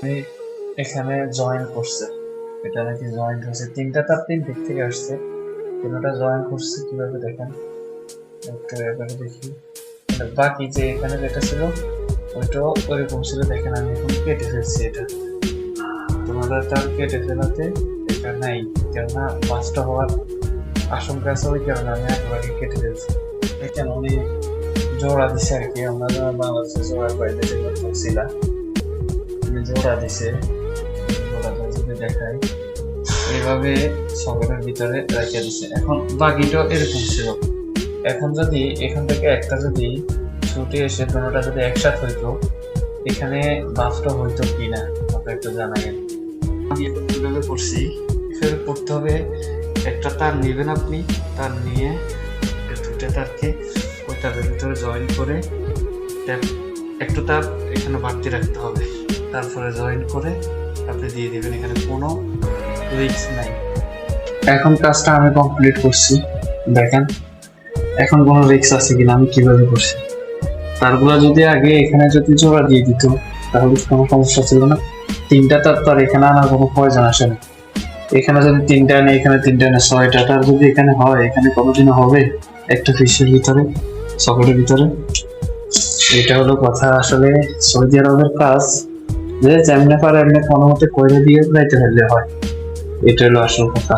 আমি এখানে জয়েন করছে, এটা নাকি জয়েন হয়েছে, তিনটা তার তিন দিক থেকে আসছে, তিনটা জয়েন করছে কিভাবে দেখেন একটু এবারে দেখি। বাকি যে এখানে যেটা ছিল ওইটাও ওইরকম ছিল, দেখেন আমি এখন কেটে ফেলছি এটা, তোমাদের তার কেটে ফেলাতে এটা নাই, কেননা বাস্ট হওয়ার আশঙ্কা আছে, ওই কারণে আমি একবারে কেটে ফেলছি। দেখেন উনি জোড়া দিছে আর কি, আমরা বাংলাদেশে জোড়ার বাইরে যেগুলো করছিলাম জোড়া দিছে, জোড়াটা যদি দেখাই এইভাবে সকেটের ভিতরে রেখে দিছে। এখন বাকিটা এরকম ছিল, এখন যদি এখান থেকে একটা যদি ছুটে এসে দুটোটা যদি একসাথে হইতো, এখানে বাসটা হইতো কিনা আপনার একটু জানাবেন। আমি এখন কিভাবে করছি, এভাবে করতে হবে, একটা তার নেবেন আপনি, তার নিয়ে দুটো তারকে ওই তারের ভিতরে জয়েন করে একটু তার এখানে বাড়তি রাখতে হবে, তারপরে জয়েন করে আপনি দিয়ে দিবেন, এখানে কোনো রিস্ক নাই। এখন কাজটা আমি কমপ্লিট করছি, দেখেন এখন কোনো রিস্ক আছে কিনা আমি কিভাবে করছি। তারগুলা যদি আগে এখানে যদি জোড়া দিয়ে দিত তাহলে কোনো সমস্যা ছিল না, তিনটা তার তো আর এখানে আনার কোনো প্রয়োজন আসে না। এখানে যদি তিনটা আনে, এখানে তিনটা আনে, ছয়টা তার যদি এখানে হয়, এখানে কোনোদিনও হবে একটা ফিশের ভিতরে, সকেটের ভিতরে। এটা হলো কথা। আসলে সৌদি আরবের কাজ যে যেমনে পারে এমনি কোনো মতে করে দিয়ে যাইতে পারলে হয়, এটা হলো আসল কথা।